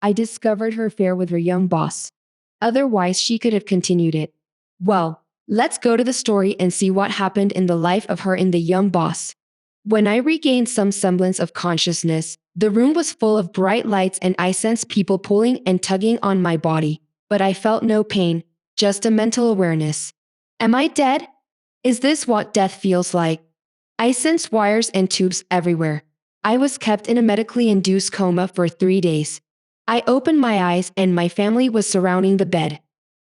I discovered her affair with her young boss. Otherwise, she could have continued it. Well, let's go to the story and see what happened in the life of her and the young boss. When I regained some semblance of consciousness, the room was full of bright lights and I sensed people pulling and tugging on my body, but I felt no pain, just a mental awareness. Am I dead? Is this what death feels like? I sensed wires and tubes everywhere. I was kept in a medically induced coma for 3 days. I opened my eyes and my family was surrounding the bed.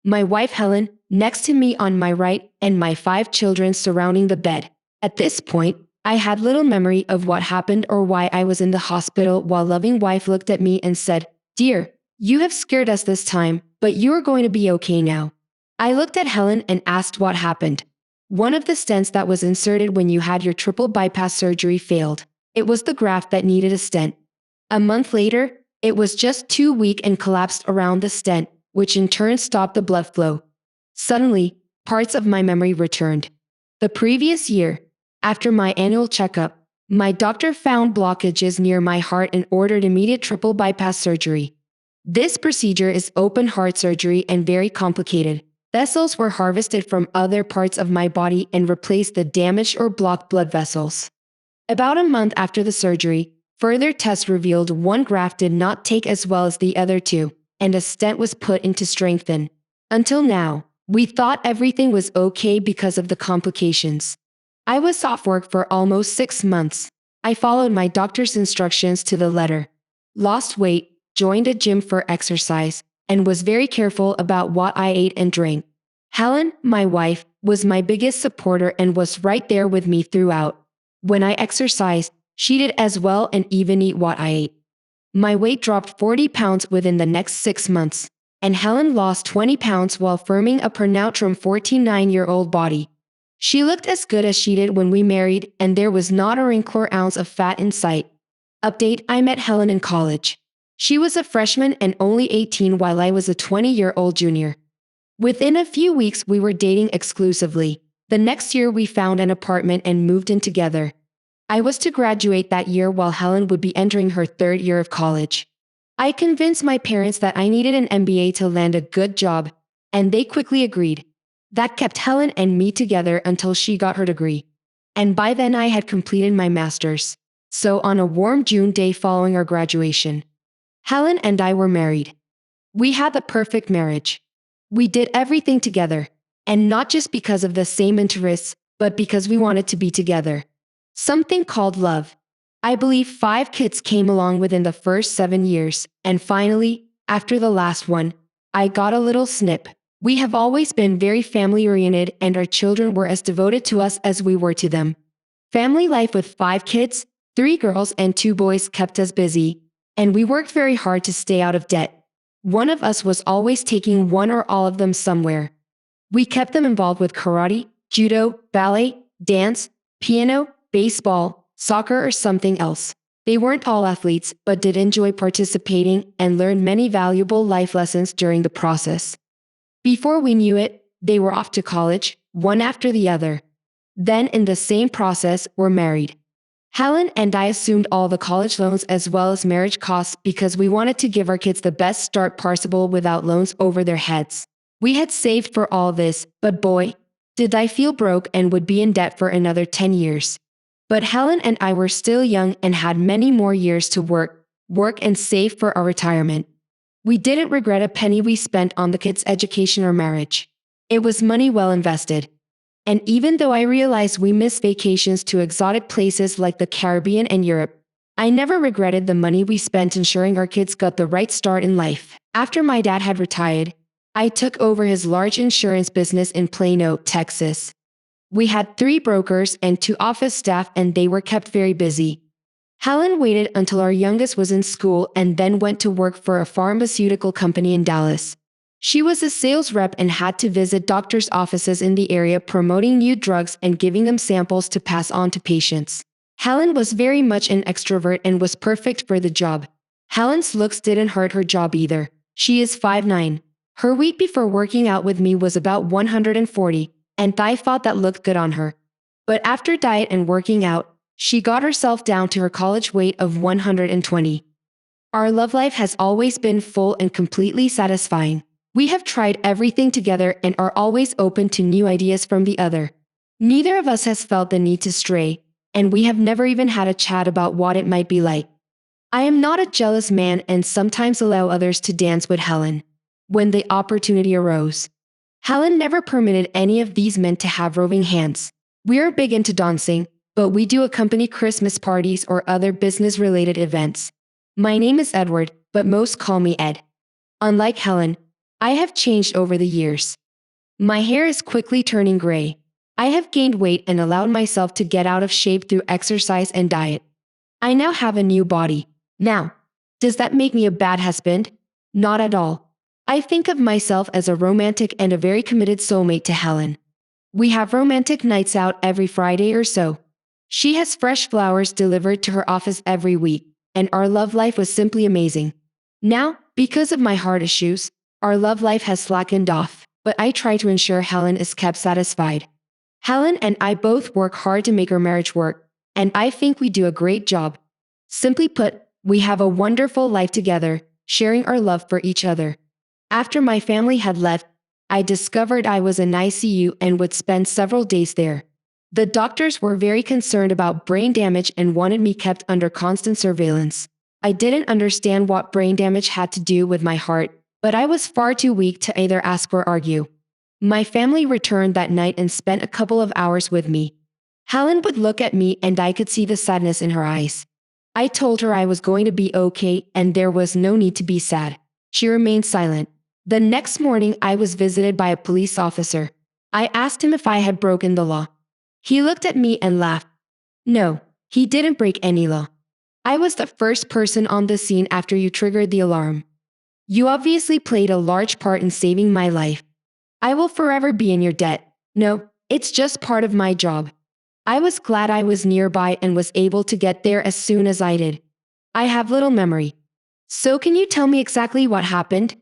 My wife Helen, next to me on my right, and my 5 children surrounding the bed. At this point, I had little memory of what happened or why I was in the hospital while loving wife looked at me and said, "Dear, you have scared us this time, but you are going to be okay now." I looked at Helen and asked what happened. One of the stents that was inserted when you had your triple bypass surgery failed. It was the graft that needed a stent. A month later, it was just too weak and collapsed around the stent, which in turn stopped the blood flow. Suddenly, parts of my memory returned. The previous year, after my annual checkup, my doctor found blockages near my heart and ordered immediate triple bypass surgery. This procedure is open heart surgery and very complicated. Vessels were harvested from other parts of my body and replaced the damaged or blocked blood vessels. About a month after the surgery, further tests revealed one graft did not take as well as the other two, and a stent was put in to strengthen. Until now, we thought everything was okay because of the complications. I was off work for almost 6 months. I followed my doctor's instructions to the letter. Lost weight, joined a gym for exercise, and was very careful about what I ate and drank. Helen, my wife, was my biggest supporter and was right there with me throughout. When I exercised, she did as well and even eat what I ate. My weight dropped 40 pounds within the next 6 months, and Helen lost 20 pounds while firming up her now trim 49-year-old body. She looked as good as she did when we married, and there was not a wrinkle or ounce of fat in sight. Update: I met Helen in college. She was a freshman and only 18 while I was a 20-year-old junior. Within a few weeks, we were dating exclusively. The next year, we found an apartment and moved in together. I was to graduate that year while Helen would be entering her 3rd year of college. I convinced my parents that I needed an MBA to land a good job, and they quickly agreed. That kept Helen and me together until she got her degree. And by then I had completed my master's. So on a warm June day following our graduation, Helen and I were married. We had the perfect marriage. We did everything together, and not just because of the same interests, but because we wanted to be together. Something called love. I believe 5 kids came along within the first 7 years, and finally, after the last one, I got a little snip. We have always been very family-oriented and our children were as devoted to us as we were to them. Family life with 5 kids, 3 girls and 2 boys kept us busy, and we worked very hard to stay out of debt. One of us was always taking one or all of them somewhere. We kept them involved with karate, judo, ballet, dance, piano, baseball, soccer or something else. They weren't all athletes, but did enjoy participating and learned many valuable life lessons during the process. Before we knew it, they were off to college, one after the other. Then in the same process, were married. Helen and I assumed all the college loans as well as marriage costs because we wanted to give our kids the best start possible without loans over their heads. We had saved for all this, but boy, did I feel broke and would be in debt for another 10 years. But Helen and I were still young and had many more years to work and save for our retirement. We didn't regret a penny we spent on the kids' education or marriage. It was money well invested. And even though I realized we missed vacations to exotic places like the Caribbean and Europe, I never regretted the money we spent ensuring our kids got the right start in life. After my dad had retired, I took over his large insurance business in Plano, Texas. We had 3 brokers and 2 office staff and they were kept very busy. Helen waited until our youngest was in school and then went to work for a pharmaceutical company in Dallas. She was a sales rep and had to visit doctors' offices in the area promoting new drugs and giving them samples to pass on to patients. Helen was very much an extrovert and was perfect for the job. Helen's looks didn't hurt her job either. She is 5'9". Her weight before working out with me was about 140, and I thought that looked good on her. But after diet and working out, she got herself down to her college weight of 120. Our love life has always been full and completely satisfying. We have tried everything together and are always open to new ideas from the other. Neither of us has felt the need to stray, and we have never even had a chat about what it might be like. I am not a jealous man and sometimes allow others to dance with Helen when the opportunity arose. Helen never permitted any of these men to have roving hands. We are big into dancing, but we do accompany Christmas parties or other business-related events. My name is Edward, but most call me Ed. Unlike Helen, I have changed over the years. My hair is quickly turning gray. I have gained weight and allowed myself to get out of shape through exercise and diet. I now have a new body. Now, does that make me a bad husband? Not at all. I think of myself as a romantic and a very committed soulmate to Helen. We have romantic nights out every Friday or so. She has fresh flowers delivered to her office every week, and our love life was simply amazing. Now, because of my heart issues, our love life has slackened off, but I try to ensure Helen is kept satisfied. Helen and I both work hard to make our marriage work, and I think we do a great job. Simply put, we have a wonderful life together, sharing our love for each other. After my family had left, I discovered I was in ICU and would spend several days there. The doctors were very concerned about brain damage and wanted me kept under constant surveillance. I didn't understand what brain damage had to do with my heart, but I was far too weak to either ask or argue. My family returned that night and spent a couple of hours with me. Helen would look at me and I could see the sadness in her eyes. I told her I was going to be okay and there was no need to be sad. She remained silent. The next morning I was visited by a police officer. I asked him if I had broken the law. He looked at me and laughed. No, he didn't break any law. I was the first person on the scene after you triggered the alarm. You obviously played a large part in saving my life. I will forever be in your debt. No, it's just part of my job. I was glad I was nearby and was able to get there as soon as I did. I have little memory. So can you tell me exactly what happened?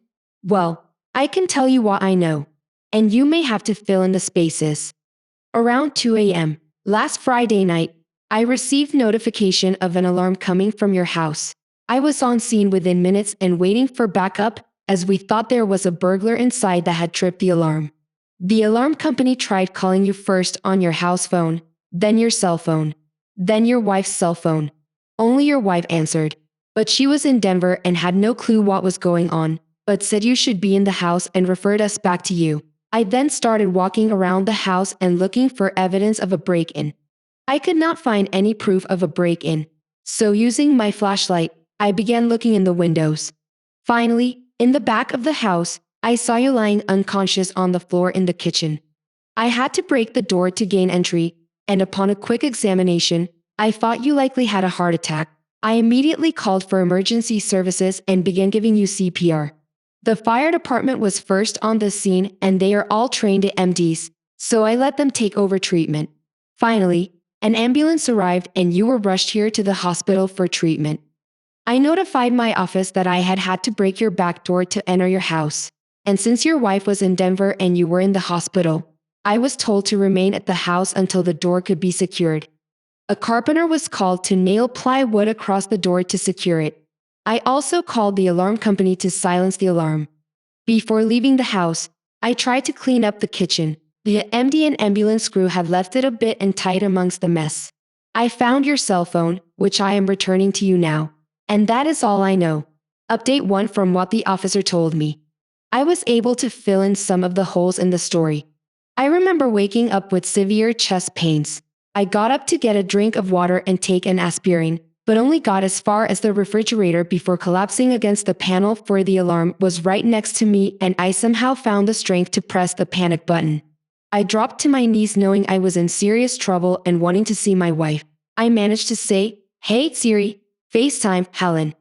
Well, I can tell you what I know, and you may have to fill in the spaces. Around 2 a.m. last Friday night, I received notification of an alarm coming from your house. I was on scene within minutes and waiting for backup, as we thought there was a burglar inside that had tripped the alarm. The alarm company tried calling you first on your house phone, then your cell phone, then your wife's cell phone. Only your wife answered, but she was in Denver and had no clue what was going on, but said you should be in the house and referred us back to you. I then started walking around the house and looking for evidence of a break-in. I could not find any proof of a break-in, so using my flashlight, I began looking in the windows. Finally, in the back of the house, I saw you lying unconscious on the floor in the kitchen. I had to break the door to gain entry, and upon a quick examination, I thought you likely had a heart attack. I immediately called for emergency services and began giving you CPR. The fire department was first on the scene and they are all trained MDs, so I let them take over treatment. Finally, an ambulance arrived and you were rushed here to the hospital for treatment. I notified my office that I had had to break your back door to enter your house, and since your wife was in Denver and you were in the hospital, I was told to remain at the house until the door could be secured. A carpenter was called to nail plywood across the door to secure it. I also called the alarm company to silence the alarm. Before leaving the house, I tried to clean up the kitchen. The MD and ambulance crew had left it a bit and tight amongst the mess. I found your cell phone, which I am returning to you now. And that is all I know. Update 1 from what the officer told me. I was able to fill in some of the holes in the story. I remember waking up with severe chest pains. I got up to get a drink of water and take an aspirin, but only got as far as the refrigerator before collapsing against the panel, for the alarm was right next to me and I somehow found the strength to press the panic button. I dropped to my knees knowing I was in serious trouble and wanting to see my wife. I managed to say, "Hey Siri, FaceTime Helen."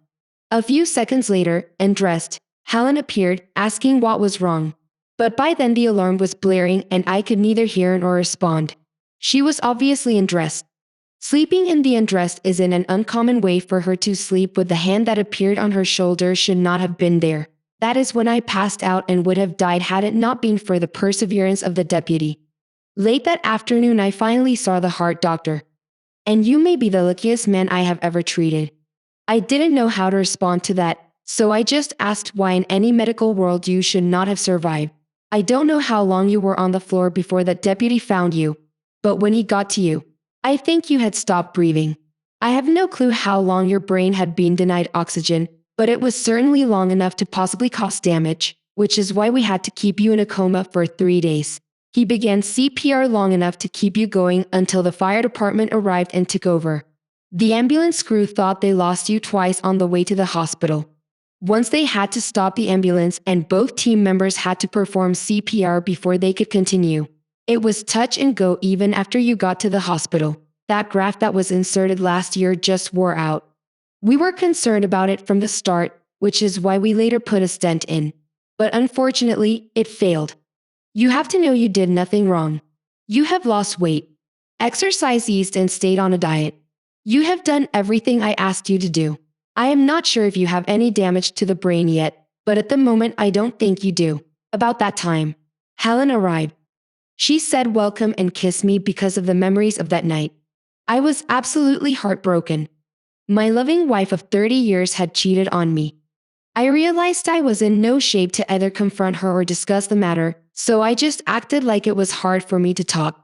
A few seconds later, and dressed, Helen appeared, asking what was wrong. But by then the alarm was blaring and I could neither hear nor respond. She was obviously undressed. Sleeping in the undressed is in an uncommon way for her to sleep with the hand that appeared on her shoulder should not have been there. That is when I passed out and would have died had it not been for the perseverance of the deputy. Late that afternoon I finally saw the heart doctor. And you may be the luckiest man I have ever treated. I didn't know how to respond to that, so I just asked why in any medical world you should not have survived. I don't know how long you were on the floor before that deputy found you, but when he got to you, I think you had stopped breathing. I have no clue how long your brain had been denied oxygen, but it was certainly long enough to possibly cause damage, which is why we had to keep you in a coma for 3 days. He began CPR long enough to keep you going until the fire department arrived and took over. The ambulance crew thought they lost you twice on the way to the hospital. Once they had to stop the ambulance and both team members had to perform CPR before they could continue. It was touch and go even after you got to the hospital. That graft that was inserted last year just wore out. We were concerned about it from the start, which is why we later put a stent in. But unfortunately, it failed. You have to know you did nothing wrong. You have lost weight, exercised and stayed on a diet. You have done everything I asked you to do. I am not sure if you have any damage to the brain yet, but at the moment I don't think you do. About that time, Helen arrived. She said welcome and kissed me because of the memories of that night. I was absolutely heartbroken. My loving wife of 30 years had cheated on me. I realized I was in no shape to either confront her or discuss the matter, so I just acted like it was hard for me to talk.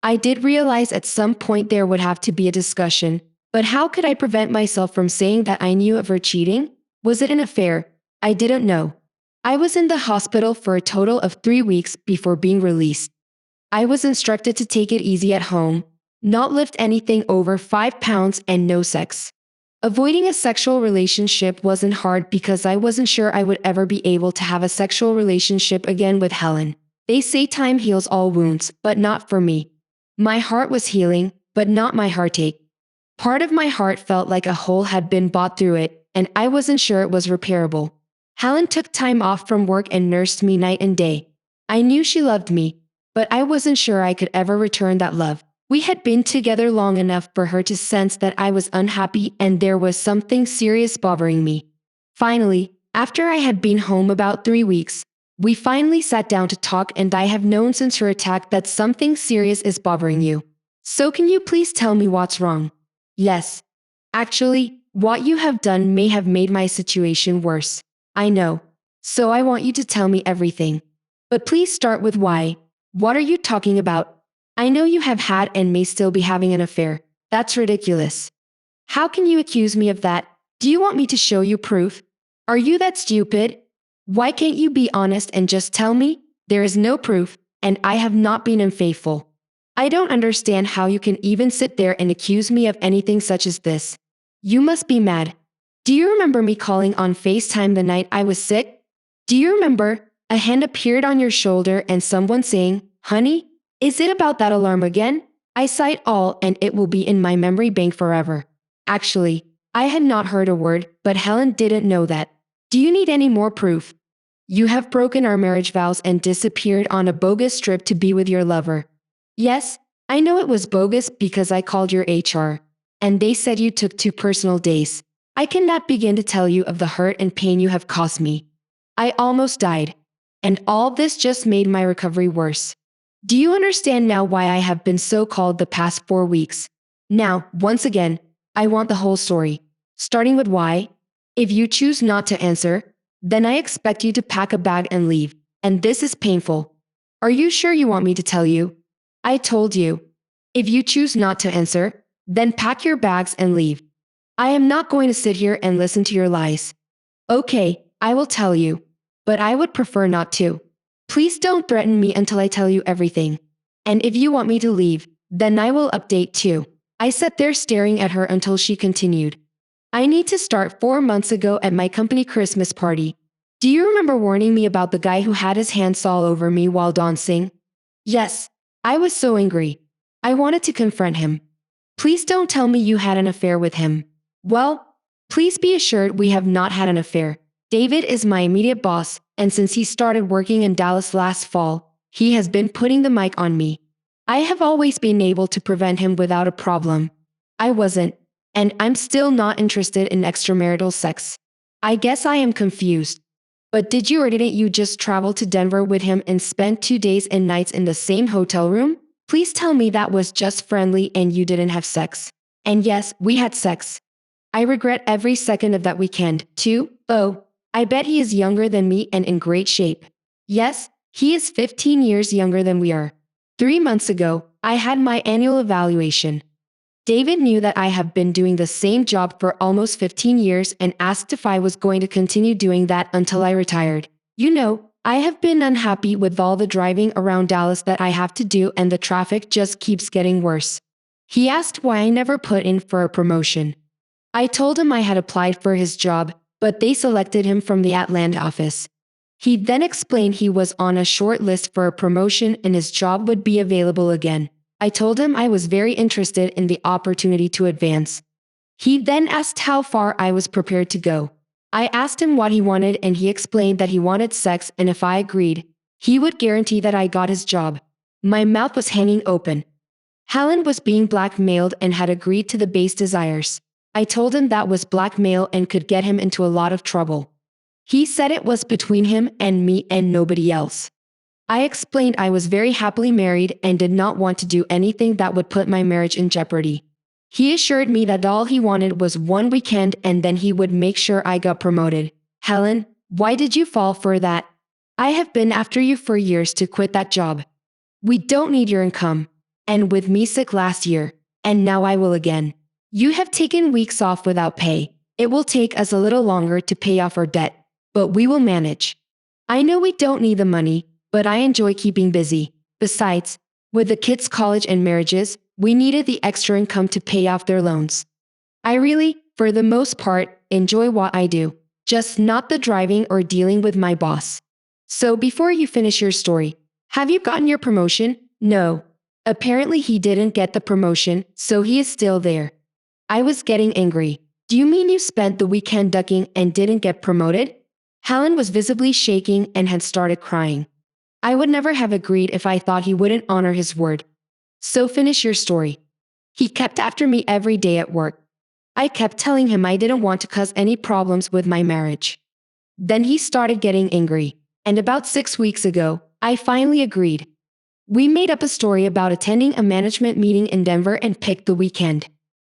I did realize at some point there would have to be a discussion, but how could I prevent myself from saying that I knew of her cheating? Was it an affair? I didn't know. I was in the hospital for a total of 3 weeks before being released. I was instructed to take it easy at home, not lift anything over 5 pounds and no sex. Avoiding a sexual relationship wasn't hard because I wasn't sure I would ever be able to have a sexual relationship again with Helen. They say time heals all wounds, but not for me. My heart was healing, but not my heartache. Part of my heart felt like a hole had been bought through it, and I wasn't sure it was repairable. Helen took time off from work and nursed me night and day. I knew she loved me, but I wasn't sure I could ever return that love. We had been together long enough for her to sense that I was unhappy and there was something serious bothering me. Finally, after I had been home about 3 weeks, we finally sat down to talk, and I have known since her attack that something serious is bothering you. So can you please tell me what's wrong? Yes. Actually, what you have done may have made my situation worse. I know. So I want you to tell me everything. But please start with why. What are you talking about? I know you have had and may still be having an affair. That's ridiculous. How can you accuse me of that? Do you want me to show you proof? Are you that stupid? Why can't you be honest and just tell me? There is no proof, and I have not been unfaithful. I don't understand how you can even sit there and accuse me of anything such as this. You must be mad. Do you remember me calling on FaceTime the night I was sick? Do you remember? A hand appeared on your shoulder and someone saying, "Honey, is it about that alarm again?" I saw it all, and it will be in my memory bank forever. Actually, I had not heard a word, but Helen didn't know that. Do you need any more proof? You have broken our marriage vows and disappeared on a bogus trip to be with your lover. Yes, I know it was bogus because I called your HR, and they said you took 2 personal days. I cannot begin to tell you of the hurt and pain you have caused me. I almost died, and all this just made my recovery worse. Do you understand now why I have been so called the past 4 weeks? Now, once again, I want the whole story, starting with why. If you choose not to answer, then I expect you to pack a bag and leave, and this is painful. Are you sure you want me to tell you? I told you. If you choose not to answer, then pack your bags and leave. I am not going to sit here and listen to your lies. Okay, I will tell you, but I would prefer not to. Please don't threaten me until I tell you everything. And if you want me to leave, then I will update too. I sat there staring at her until she continued. I need to start 4 months ago at my company Christmas party. Do you remember warning me about the guy who had his hands all over me while dancing? Yes, I was so angry. I wanted to confront him. Please don't tell me you had an affair with him. Well, please be assured we have not had an affair. David is my immediate boss, and since he started working in Dallas last fall, he has been putting the mic on me. I have always been able to prevent him without a problem. I wasn't, and I'm still not interested in extramarital sex. I guess I am confused. But did you or didn't you just travel to Denver with him and spend 2 days and nights in the same hotel room? Please tell me that was just friendly and you didn't have sex. And yes, we had sex. I regret every second of that weekend, too. Oh, I bet he is younger than me and in great shape. Yes, he is 15 years younger than we are. 3 months ago, I had my annual evaluation. David knew that I have been doing the same job for almost 15 years and asked if I was going to continue doing that until I retired. You know, I have been unhappy with all the driving around Dallas that I have to do, and the traffic just keeps getting worse. He asked why I never put in for a promotion. I told him I had applied for his job, but they selected him from the Atlanta office. He then explained he was on a short list for a promotion and his job would be available again. I told him I was very interested in the opportunity to advance. He then asked how far I was prepared to go. I asked him what he wanted and he explained that he wanted sex, and if I agreed, he would guarantee that I got his job. My mouth was hanging open. Helen was being blackmailed and had agreed to the base desires. I told him that was blackmail and could get him into a lot of trouble. He said it was between him and me and nobody else. I explained I was very happily married and did not want to do anything that would put my marriage in jeopardy. He assured me that all he wanted was one weekend and then he would make sure I got promoted. Helen, why did you fall for that? I have been after you for years to quit that job. We don't need your income. And with me sick last year, and now I will again. You have taken weeks off without pay. It will take us a little longer to pay off our debt, but we will manage. I know we don't need the money, but I enjoy keeping busy. Besides, with the kids' college and marriages, we needed the extra income to pay off their loans. I really, for the most part, enjoy what I do, just not the driving or dealing with my boss. So before you finish your story, have you gotten your promotion? No. Apparently he didn't get the promotion, so he is still there. I was getting angry. Do you mean you spent the weekend ducking and didn't get promoted? Helen was visibly shaking and had started crying. I would never have agreed if I thought he wouldn't honor his word. So finish your story. He kept after me every day at work. I kept telling him I didn't want to cause any problems with my marriage. Then he started getting angry, and about 6 weeks ago, I finally agreed. We made up a story about attending a management meeting in Denver and picked the weekend.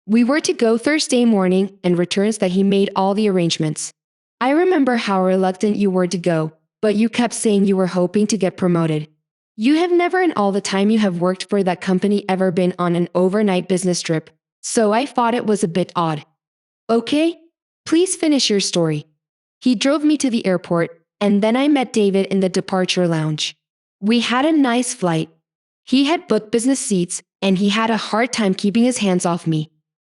We were to go Thursday morning and returns that he made all the arrangements. I remember how reluctant you were to go, but you kept saying you were hoping to get promoted. You have never in all the time you have worked for that company ever been on an overnight business trip, so I thought it was a bit odd. Okay? Please finish your story. He drove me to the airport, and then I met David in the departure lounge. We had a nice flight. He had booked business seats, and he had a hard time keeping his hands off me.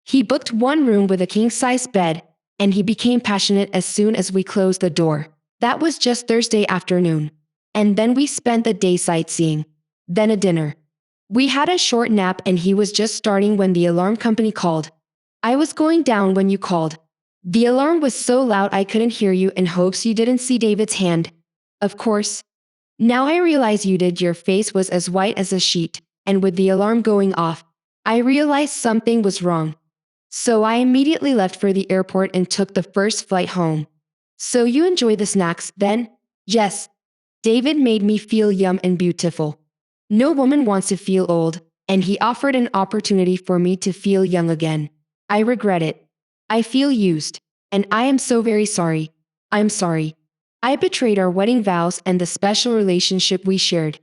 He booked one room with a king-size bed, and he became passionate as soon as we closed the door. That was just Thursday afternoon. And then we spent the day sightseeing. Then a dinner. We had a short nap and he was just starting when the alarm company called. I was going down when you called. The alarm was so loud I couldn't hear you in hopes you didn't see David's hand. Of course. Now I realize you did. Your face was as white as a sheet, and with the alarm going off, I realized something was wrong. So I immediately left for the airport and took the first flight home. So you enjoy the snacks, then? Yes. David made me feel young and beautiful. No woman wants to feel old, and he offered an opportunity for me to feel young again. I regret it. I feel used, and I am so very sorry. I'm sorry. I betrayed our wedding vows and the special relationship we shared.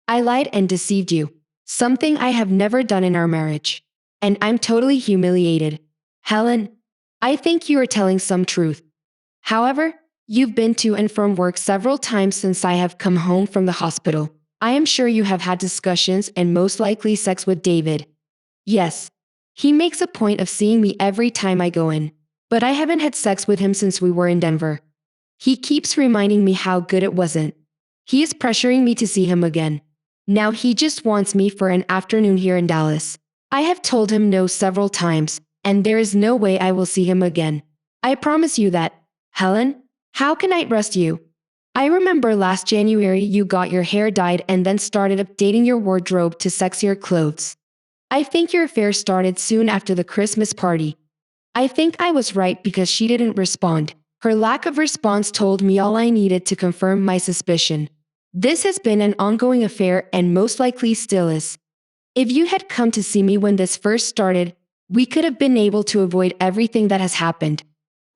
I lied and deceived you, something I have never done in our marriage. And I'm totally humiliated. Helen, I think you are telling some truth. However, you've been to and from work several times since I have come home from the hospital. I am sure you have had discussions and most likely sex with David. Yes. He makes a point of seeing me every time I go in. But I haven't had sex with him since we were in Denver. He keeps reminding me how good it wasn't. He is pressuring me to see him again. Now he just wants me for an afternoon here in Dallas. I have told him no several times, and there is no way I will see him again. I promise you that. Helen, how can I trust you? I remember last January you got your hair dyed and then started updating your wardrobe to sexier clothes. I think your affair started soon after the Christmas party. I think I was right because she didn't respond. Her lack of response told me all I needed to confirm my suspicion. This has been an ongoing affair and most likely still is. If you had come to see me when this first started, We could have been able to avoid everything that has happened.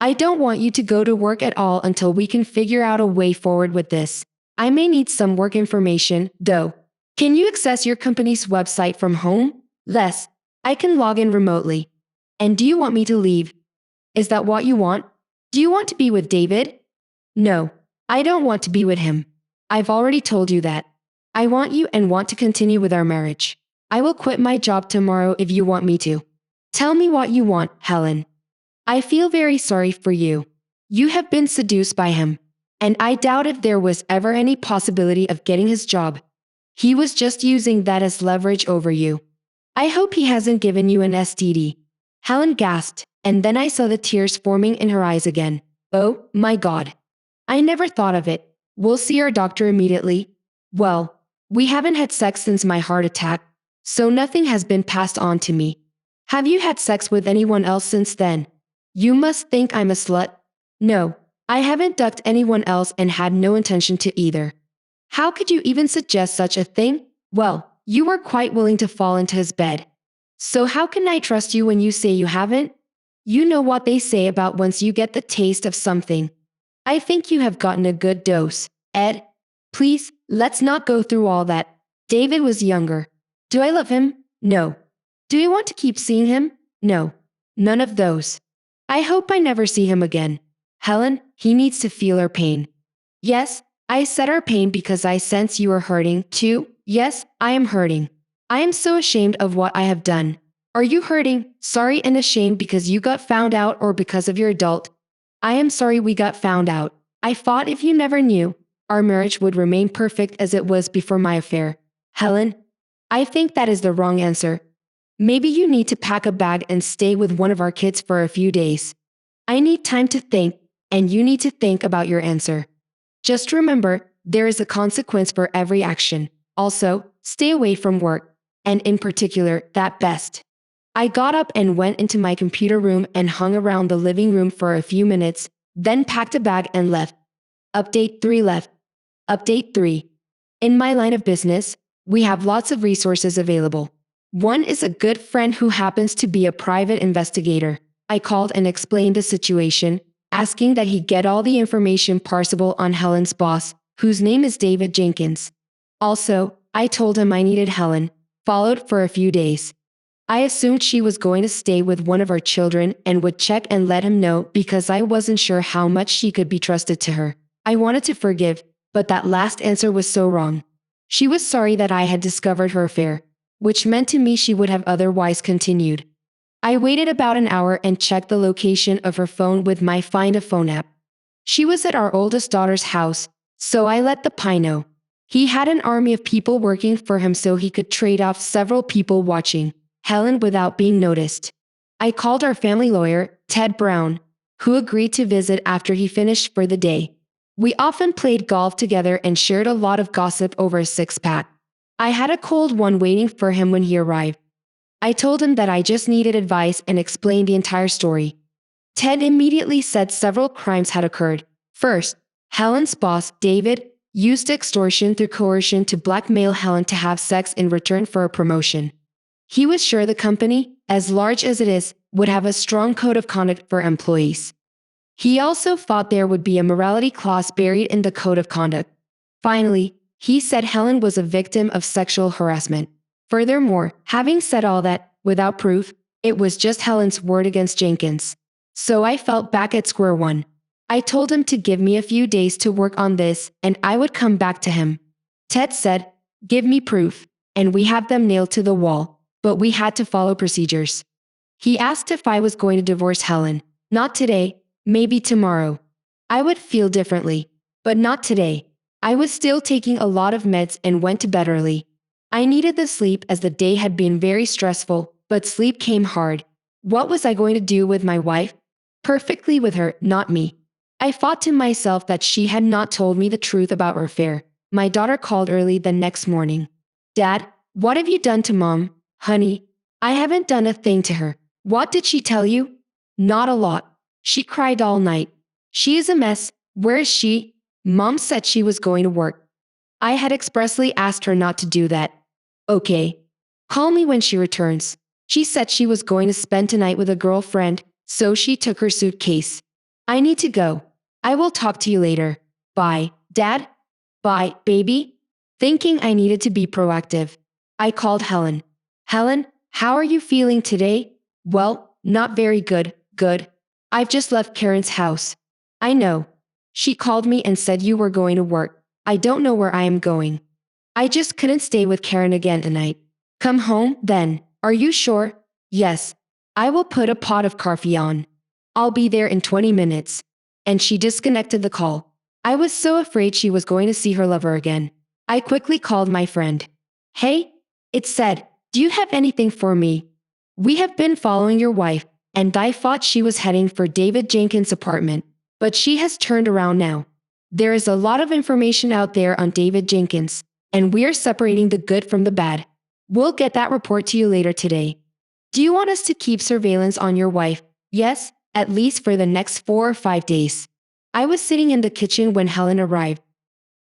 I don't want you to go to work at all until we can figure out a way forward with this. I may need some work information, though. Can you access your company's website from home? Yes, I can log in remotely. And do you want me to leave? Is that what you want? Do you want to be with David? No, I don't want to be with him. I've already told you that. I want you and want to continue with our marriage. I will quit my job tomorrow if you want me to. Tell me what you want, Helen. I feel very sorry for you. You have been seduced by him. And I doubt if there was ever any possibility of getting his job. He was just using that as leverage over you. I hope he hasn't given you an STD. Helen gasped, and then I saw the tears forming in her eyes again. Oh, my God. I never thought of it. We'll see our doctor immediately. Well, we haven't had sex since my heart attack, so nothing has been passed on to me. Have you had sex with anyone else since then? You must think I'm a slut. No, I haven't ducked anyone else and had no intention to either. How could you even suggest such a thing? Well, you were quite willing to fall into his bed. So how can I trust you when you say you haven't? You know what they say about once you get the taste of something. I think you have gotten a good dose, Ed. Please, let's not go through all that. David was younger. Do I love him? No. Do you want to keep seeing him? No. None of those. I hope I never see him again. Helen, he needs to feel our pain. Yes, I said our pain because I sense you are hurting, too. Yes, I am hurting. I am so ashamed of what I have done. Are you hurting, sorry and ashamed because you got found out or because of your adult? I am sorry we got found out. I thought if you never knew, our marriage would remain perfect as it was before my affair. Helen, I think that is the wrong answer. Maybe you need to pack a bag and stay with one of our kids for a few days. I need time to think, and you need to think about your answer. Just remember, there is a consequence for every action. Also, stay away from work, and in particular, that best. I got up and went into my computer room and hung around the living room for a few minutes, then packed a bag and left. Update 3 left. Update 3. In my line of business, we have lots of resources available. One is a good friend who happens to be a private investigator. I called and explained the situation, asking that he get all the information possible on Helen's boss, whose name is David Jenkins. Also, I told him I needed Helen, followed for a few days. I assumed she was going to stay with one of our children and would check and let him know because I wasn't sure how much she could be trusted to her. I wanted to forgive, but that last answer was so wrong. She was sorry that I had discovered her affair, which meant to me she would have otherwise continued. I waited about an hour and checked the location of her phone with my Find a Phone app. She was at our oldest daughter's house, so I let the Pi know. He had an army of people working for him so he could trade off several people watching Helen without being noticed. I called our family lawyer, Ted Brown, who agreed to visit after he finished for the day. We often played golf together and shared a lot of gossip over a six-pack. I had a cold one waiting for him when he arrived. I told him that I just needed advice and explained the entire story. Ted immediately said several crimes had occurred. First, Helen's boss, David, used extortion through coercion to blackmail Helen to have sex in return for a promotion. He was sure the company, as large as it is, would have a strong code of conduct for employees. He also thought there would be a morality clause buried in the code of conduct. Finally, he said Helen was a victim of sexual harassment. Furthermore, having said all that, without proof, it was just Helen's word against Jenkins. So I felt back at square one. I told him to give me a few days to work on this and I would come back to him. Ted said, "Give me proof," and we have them nailed to the wall, but we had to follow procedures. He asked if I was going to divorce Helen. Not today, maybe tomorrow. I would feel differently, but not today. I was still taking a lot of meds and went to bed early. I needed the sleep as the day had been very stressful, but sleep came hard. What was I going to do with my wife? Perfectly with her, not me. I thought to myself that she had not told me the truth about her affair. My daughter called early the next morning. "Dad, what have you done to Mom?" "Honey, I haven't done a thing to her." "What did she tell you?" "Not a lot. She cried all night." "She is a mess. Where is she?" "Mom said she was going to work." "I had expressly asked her not to do that." "Okay. Call me when she returns." She said she was going to spend tonight with a girlfriend, so she took her suitcase. I need to go. I will talk to you later. Bye, Dad. Bye, baby. Thinking I needed to be proactive, I called Helen. Helen, how are you feeling today? Well, not very good, good. I've just left Karen's house. I know. She called me and said you were going to work. I don't know where I am going. I just couldn't stay with Karen again tonight. Come home, then. Are you sure? Yes. I will put a pot of coffee on. I'll be there in 20 minutes. And she disconnected the call. I was so afraid she was going to see her lover again. I quickly called my friend. Hey, it said, do you have anything for me? We have been following your wife, and I thought she was heading for David Jenkins' apartment, but she has turned around now. There is a lot of information out there on David Jenkins, and we're separating the good from the bad. We'll get that report to you later today. Do you want us to keep surveillance on your wife? Yes, at least for the next 4 or 5 days. I was sitting in the kitchen when Helen arrived.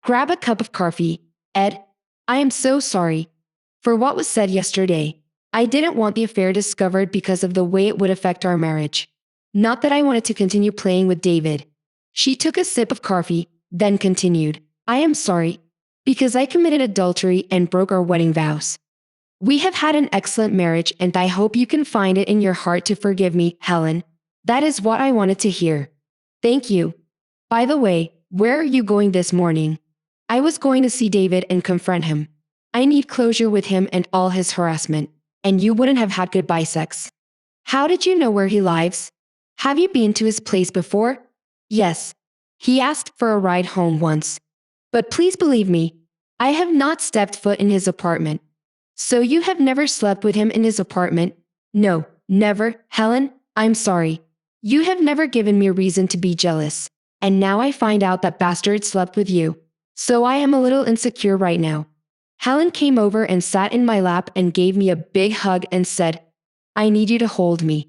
Grab a cup of coffee, Ed. I am so sorry for what was said yesterday. I didn't want the affair discovered because of the way it would affect our marriage. Not that I wanted to continue playing with David. She took a sip of coffee, then continued. I am sorry, because I committed adultery and broke our wedding vows. We have had an excellent marriage and I hope you can find it in your heart to forgive me, Helen. That is what I wanted to hear. Thank you. By the way, where are you going this morning? I was going to see David and confront him. I need closure with him and all his harassment, and you wouldn't have had goodbye sex. How did you know where he lives? Have you been to his place before? Yes. He asked for a ride home once. But please believe me, I have not stepped foot in his apartment. So you have never slept with him in his apartment? No, never, Helen, I'm sorry. You have never given me a reason to be jealous. And now I find out that bastard slept with you. So I am a little insecure right now. Helen came over and sat in my lap and gave me a big hug and said, I need you to hold me.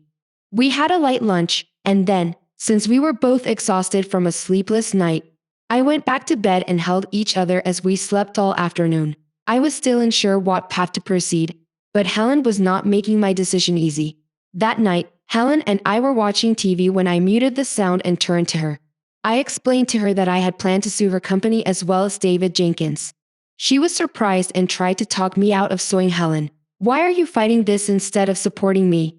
We had a light lunch, and then, since we were both exhausted from a sleepless night, I went back to bed and held each other as we slept all afternoon. I was still unsure what path to proceed, but Helen was not making my decision easy. That night, Helen and I were watching TV when I muted the sound and turned to her. I explained to her that I had planned to sue her company as well as David Jenkins. She was surprised and tried to talk me out of suing Helen. Why are you fighting this instead of supporting me?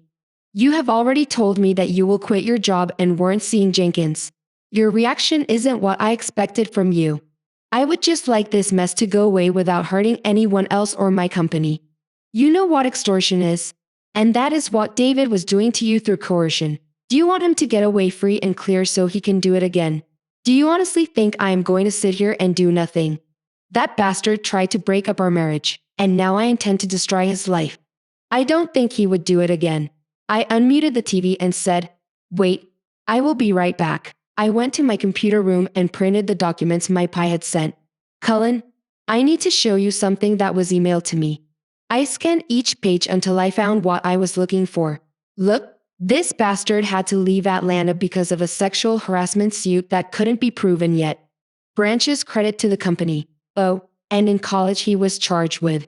You have already told me that you will quit your job and weren't seeing Jenkins. Your reaction isn't what I expected from you. I would just like this mess to go away without hurting anyone else or my company. You know what extortion is? And that is what David was doing to you through coercion. Do you want him to get away free and clear so he can do it again? Do you honestly think I am going to sit here and do nothing? That bastard tried to break up our marriage, and now I intend to destroy his life. I don't think he would do it again. I unmuted the TV and said, wait, I will be right back. I went to my computer room and printed the documents my pi had sent. Cullen, I need to show you something that was emailed to me. I scanned each page until I found what I was looking for. Look, this bastard had to leave Atlanta because of a sexual harassment suit that couldn't be proven yet. Branch's credit to the company. Oh, and in college he was charged with.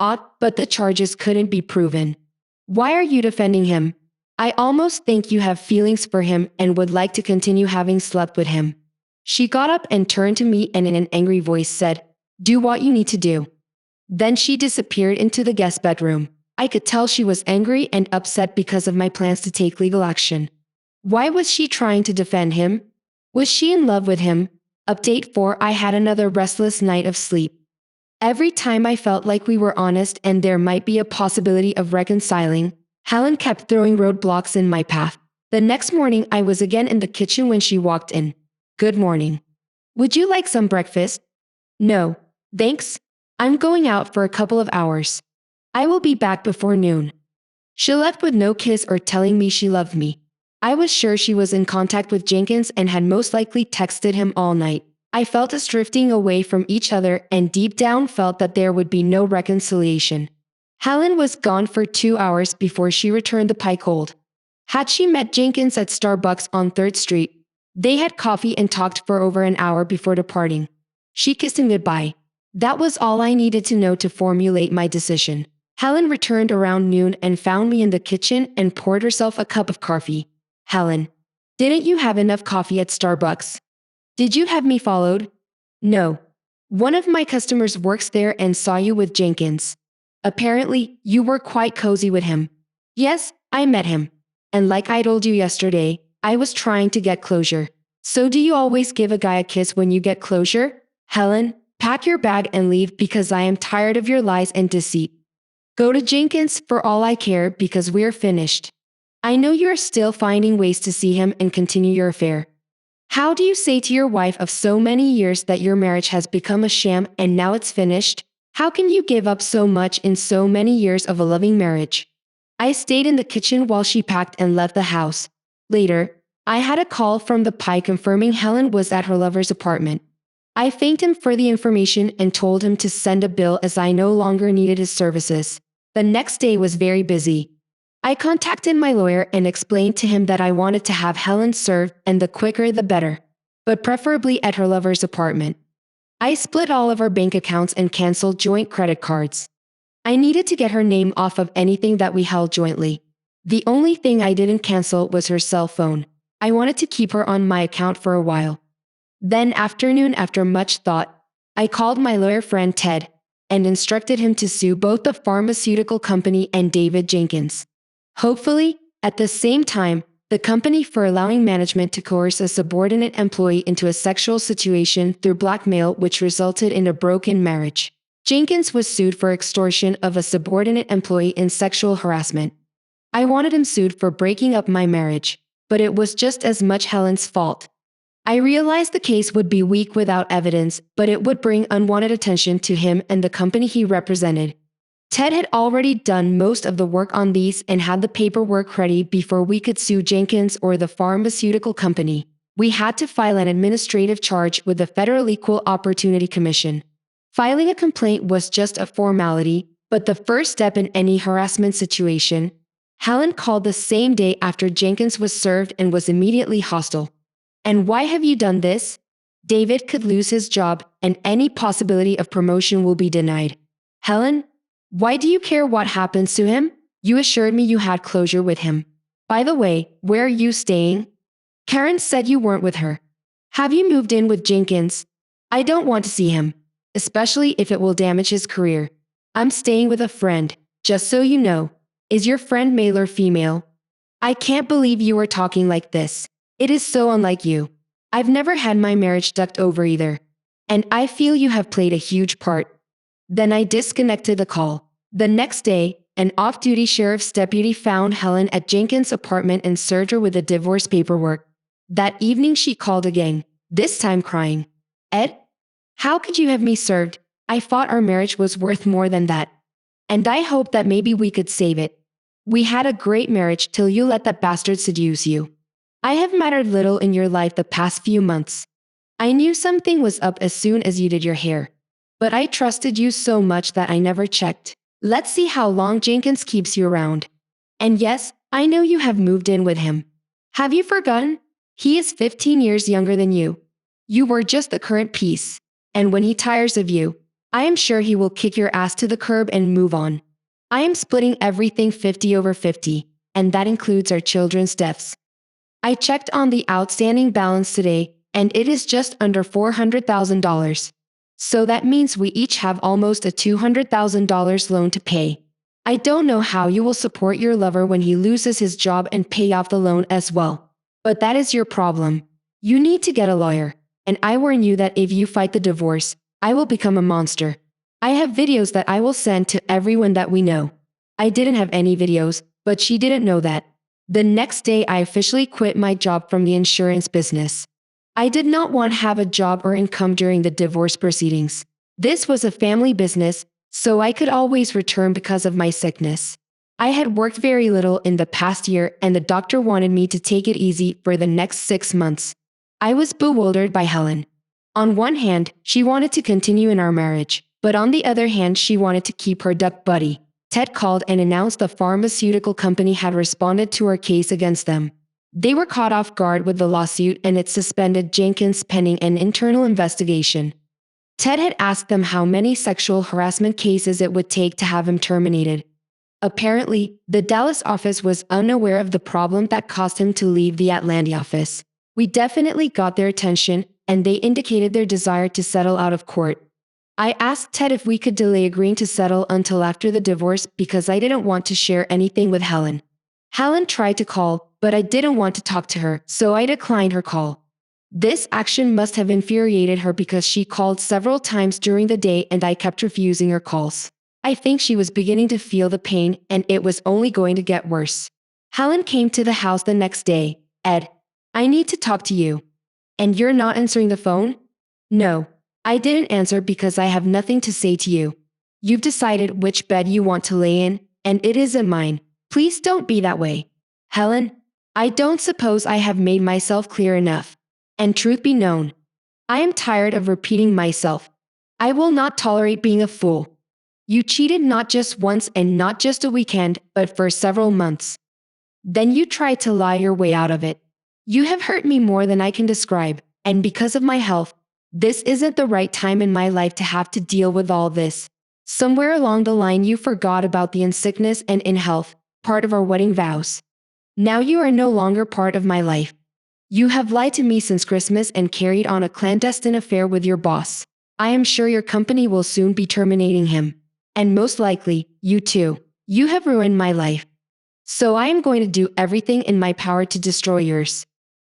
Odd, but the charges couldn't be proven. Why are you defending him? I almost think you have feelings for him and would like to continue having slept with him. She got up and turned to me and in an angry voice said, do what you need to do. Then she disappeared into the guest bedroom. I could tell she was angry and upset because of my plans to take legal action. Why was she trying to defend him? Was she in love with him? Update 4. I had another restless night of sleep. Every time I felt like we were honest and there might be a possibility of reconciling, Helen kept throwing roadblocks in my path. The next morning I was again in the kitchen when she walked in. Good morning. Would you like some breakfast? No, thanks. I'm going out for a couple of hours. I will be back before noon. She left with no kiss or telling me she loved me. I was sure she was in contact with Jenkins and had most likely texted him all night. I felt us drifting away from each other and deep down felt that there would be no reconciliation. Helen was gone for 2 hours before she returned the pie cold. Had she met Jenkins at Starbucks on 3rd Street? They had coffee and talked for over an hour before departing. She kissed him goodbye. That was all I needed to know to formulate my decision. Helen returned around noon and found me in the kitchen and poured herself a cup of coffee. Helen, didn't you have enough coffee at Starbucks? Did you have me followed? No. One of my customers works there and saw you with Jenkins. Apparently, you were quite cozy with him. Yes, I met him. And like I told you yesterday, I was trying to get closure. So do you always give a guy a kiss when you get closure? Helen, pack your bag and leave because I am tired of your lies and deceit. Go to Jenkins for all I care because we're finished. I know you're still finding ways to see him and continue your affair. How do you say to your wife of so many years that your marriage has become a sham and now it's finished? How can you give up so much in so many years of a loving marriage? I stayed in the kitchen while she packed and left the house. Later, I had a call from the PI confirming Helen was at her lover's apartment. I thanked him for the information and told him to send a bill as I no longer needed his services. The next day was very busy. I contacted my lawyer and explained to him that I wanted to have Helen served and the quicker the better, but preferably at her lover's apartment. I split all of our bank accounts and canceled joint credit cards. I needed to get her name off of anything that we held jointly. The only thing I didn't cancel was her cell phone. I wanted to keep her on my account for a while. Then afternoon, after much thought, I called my lawyer friend Ted and instructed him to sue both the pharmaceutical company and David Jenkins. Hopefully, at the same time, the company for allowing management to coerce a subordinate employee into a sexual situation through blackmail which resulted in a broken marriage. Jenkins was sued for extortion of a subordinate employee in sexual harassment. I wanted him sued for breaking up my marriage, but it was just as much Helen's fault. I realized the case would be weak without evidence, but it would bring unwanted attention to him and the company he represented. Ted had already done most of the work on these and had the paperwork ready before we could sue Jenkins or the pharmaceutical company. We had to file an administrative charge with the Federal Equal Opportunity Commission. Filing a complaint was just a formality, but the first step in any harassment situation. Helen called the same day after Jenkins was served and was immediately hostile. And why have you done this? David could lose his job and any possibility of promotion will be denied. Helen, why do you care what happens to him? You assured me you had closure with him. By the way, where are you staying? Karen said you weren't with her. Have you moved in with Jenkins? I don't want to see him, especially if it will damage his career. I'm staying with a friend, just so you know. Is your friend male or female? I can't believe you are talking like this. It is so unlike you. I've never had my marriage ducked over either. And I feel you have played a huge part. Then I disconnected the call. The next day, an off-duty sheriff's deputy found Helen at Jenkins' apartment and served her with the divorce paperwork. That evening she called again, this time crying. Ed, how could you have me served? I thought our marriage was worth more than that. And I hoped that maybe we could save it. We had a great marriage till you let that bastard seduce you. I have mattered little in your life the past few months. I knew something was up as soon as you did your hair. But I trusted you so much that I never checked. Let's see how long Jenkins keeps you around. And yes, I know you have moved in with him. Have you forgotten? He is 15 years younger than you. You were just the current piece. And when he tires of you, I am sure he will kick your ass to the curb and move on. I am splitting everything 50/50, and that includes our children's deaths. I checked on the outstanding balance today, and it is just under $400,000. So that means we each have almost a $200,000 loan to pay. I don't know how you will support your lover when he loses his job and pay off the loan as well. But that is your problem. You need to get a lawyer. And I warn you that if you fight the divorce, I will become a monster. I have videos that I will send to everyone that we know. I didn't have any videos, but she didn't know that. The next day I officially quit my job from the insurance business. I did not want to have a job or income during the divorce proceedings. This was a family business, so I could always return because of my sickness. I had worked very little in the past year and the doctor wanted me to take it easy for the next 6 months. I was bewildered by Helen. On one hand, she wanted to continue in our marriage, but on the other hand she wanted to keep her duck buddy. Ted called and announced the pharmaceutical company had responded to our case against them. They were caught off guard with the lawsuit and it suspended Jenkins pending an internal investigation. Ted had asked them how many sexual harassment cases it would take to have him terminated. Apparently, the Dallas office was unaware of the problem that caused him to leave the Atlanta office. We definitely got their attention, and they indicated their desire to settle out of court. I asked Ted if we could delay agreeing to settle until after the divorce because I didn't want to share anything with Helen. Helen tried to call, but I didn't want to talk to her, so I declined her call. This action must have infuriated her because she called several times during the day and I kept refusing her calls. I think she was beginning to feel the pain and it was only going to get worse. Helen came to the house the next day. Ed, I need to talk to you. And you're not answering the phone? No, I didn't answer because I have nothing to say to you. You've decided which bed you want to lay in, and it isn't mine. Please don't be that way. Helen, I don't suppose I have made myself clear enough. And truth be known, I am tired of repeating myself. I will not tolerate being a fool. You cheated not just once and not just a weekend, but for several months. Then you tried to lie your way out of it. You have hurt me more than I can describe, and because of my health, this isn't the right time in my life to have to deal with all this. Somewhere along the line you forgot about the in sickness and in health, part of our wedding vows. Now you are no longer part of my life. You have lied to me since Christmas and carried on a clandestine affair with your boss. I am sure your company will soon be terminating him. And most likely, you too. You have ruined my life. So I am going to do everything in my power to destroy yours.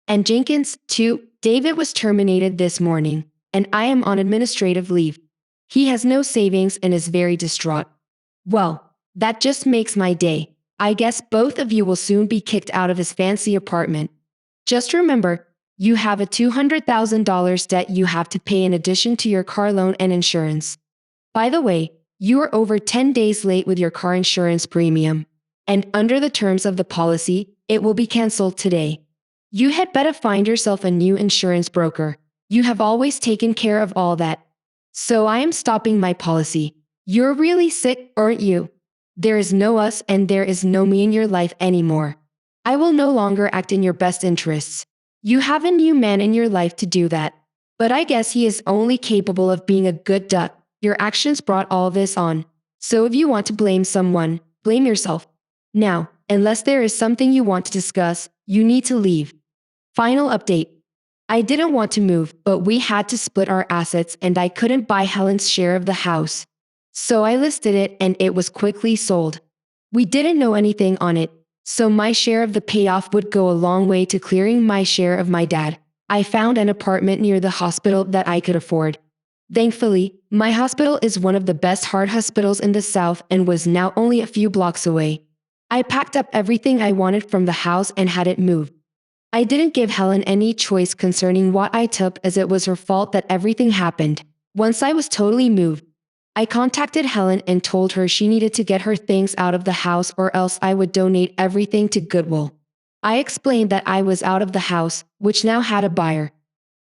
And Jenkins, too. David was terminated this morning, and I am on administrative leave. He has no savings and is very distraught. Well, that just makes my day. I guess both of you will soon be kicked out of his fancy apartment. Just remember, you have a $200,000 debt you have to pay in addition to your car loan and insurance. By the way, you are over 10 days late with your car insurance premium. And under the terms of the policy, it will be canceled today. You had better find yourself a new insurance broker. You have always taken care of all that. So I am stopping my policy. You're really sick, aren't you? There is no us and there is no me in your life anymore. I will no longer act in your best interests. You have a new man in your life to do that. But I guess he is only capable of being a good duck. Your actions brought all this on. So if you want to blame someone, blame yourself. Now, unless there is something you want to discuss, you need to leave. Final update. I didn't want to move, but we had to split our assets and I couldn't buy Helen's share of the house. So I listed it and it was quickly sold. We didn't know anything on it, so my share of the payoff would go a long way to clearing my share of my dad. I found an apartment near the hospital that I could afford. Thankfully, my hospital is one of the best heart hospitals in the South and was now only a few blocks away. I packed up everything I wanted from the house and had it moved. I didn't give Helen any choice concerning what I took as it was her fault that everything happened. Once I was totally moved, I contacted Helen and told her she needed to get her things out of the house or else I would donate everything to Goodwill. I explained that I was out of the house, which now had a buyer.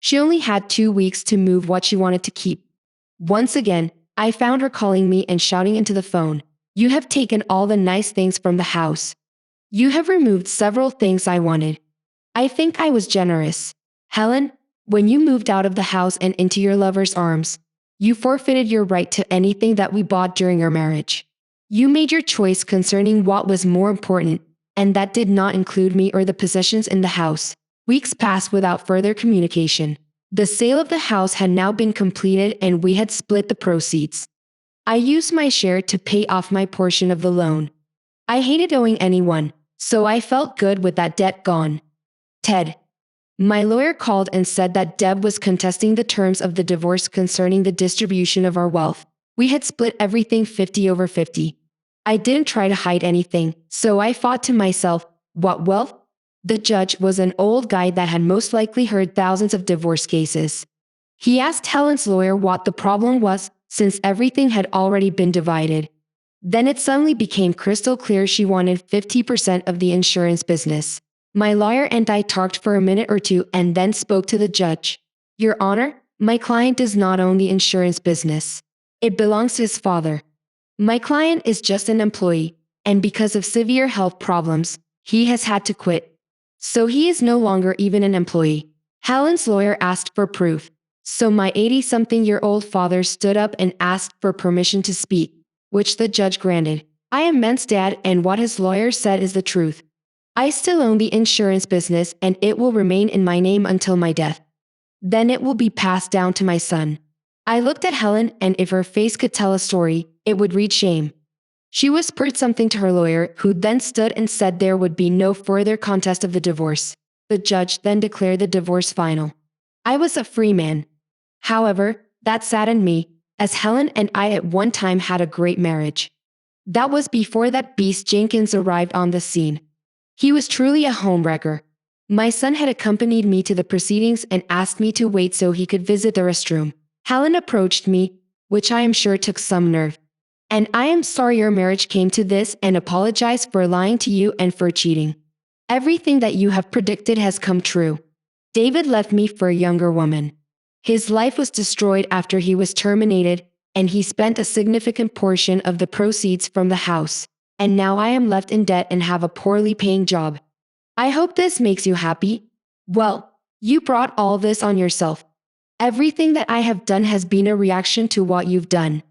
She only had 2 weeks to move what she wanted to keep. Once again, I found her calling me and shouting into the phone, "You have taken all the nice things from the house. You have removed several things I wanted." I think I was generous. Helen, when you moved out of the house and into your lover's arms, you forfeited your right to anything that we bought during our marriage. You made your choice concerning what was more important, and that did not include me or the possessions in the house. Weeks passed without further communication. The sale of the house had now been completed and we had split the proceeds. I used my share to pay off my portion of the loan. I hated owing anyone, so I felt good with that debt gone. Ted. My lawyer called and said that Deb was contesting the terms of the divorce concerning the distribution of our wealth. We had split everything 50-50. I didn't try to hide anything, so I thought to myself, what wealth? The judge was an old guy that had most likely heard thousands of divorce cases. He asked Helen's lawyer what the problem was, since everything had already been divided. Then it suddenly became crystal clear she wanted 50% of the insurance business. My lawyer and I talked for a minute or two and then spoke to the judge. Your Honor, my client does not own the insurance business. It belongs to his father. My client is just an employee, and because of severe health problems, he has had to quit. So he is no longer even an employee. Helen's lawyer asked for proof. So my 80-something-year-old father stood up and asked for permission to speak, which the judge granted. I am Men's dad, and what his lawyer said is the truth. I still own the insurance business, and it will remain in my name until my death. Then it will be passed down to my son. I looked at Helen, and if her face could tell a story, it would read shame. She whispered something to her lawyer, who then stood and said there would be no further contest of the divorce. The judge then declared the divorce final. I was a free man. However, that saddened me, as Helen and I at one time had a great marriage. That was before that beast Jenkins arrived on the scene. He was truly a homewrecker. My son had accompanied me to the proceedings and asked me to wait so he could visit the restroom. Helen approached me, which I am sure took some nerve. And I am sorry your marriage came to this and apologize for lying to you and for cheating. Everything that you have predicted has come true. David left me for a younger woman. His life was destroyed after he was terminated, and he spent a significant portion of the proceeds from the house. And now I am left in debt and have a poorly paying job. I hope this makes you happy. Well, you brought all this on yourself. Everything that I have done has been a reaction to what you've done.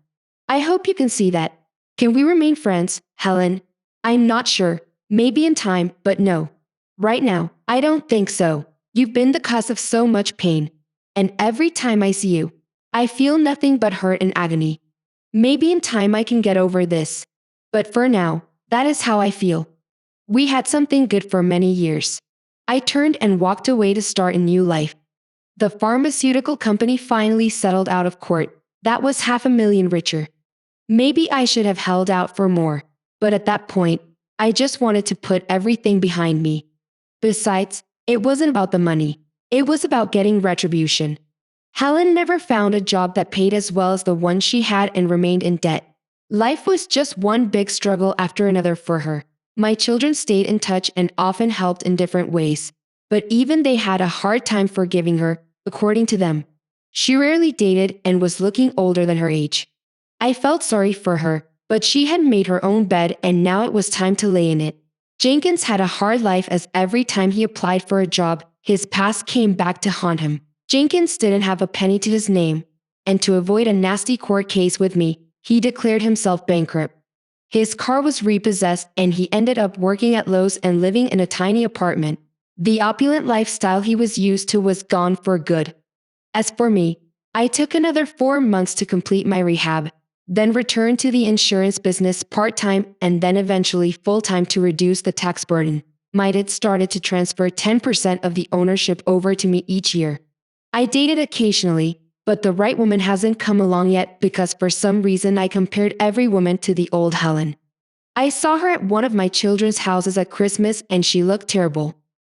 I hope you can see that. Can we remain friends, Helen? I'm not sure. Maybe in time, but no. Right now, I don't think so. You've been the cause of so much pain. And every time I see you, I feel nothing but hurt and agony. Maybe in time I can get over this. But for now, that is how I feel. We had something good for many years. I turned and walked away to start a new life. The pharmaceutical company finally settled out of court. That was $500,000 richer. Maybe I should have held out for more, but at that point, I just wanted to put everything behind me. Besides, it wasn't about the money. It was about getting retribution. Helen never found a job that paid as well as the one she had and remained in debt. Life was just one big struggle after another for her. My children stayed in touch and often helped in different ways, but even they had a hard time forgiving her, according to them. She rarely dated and was looking older than her age. I felt sorry for her, but she had made her own bed and now it was time to lay in it. Jenkins had a hard life as every time he applied for a job, his past came back to haunt him. Jenkins didn't have a penny to his name, and to avoid a nasty court case with me, he declared himself bankrupt. His car was repossessed and he ended up working at Lowe's and living in a tiny apartment. The opulent lifestyle he was used to was gone for good. As for me, I took another 4 months to complete my rehab, then returned to the insurance business part-time and then eventually full-time to reduce the tax burden. My dad started to transfer 10% of the ownership over to me each year. I dated occasionally, but the right woman hasn't come along yet because for some reason I compared every woman to the old Helen. I saw her at one of my children's houses at Christmas and she looked terrible.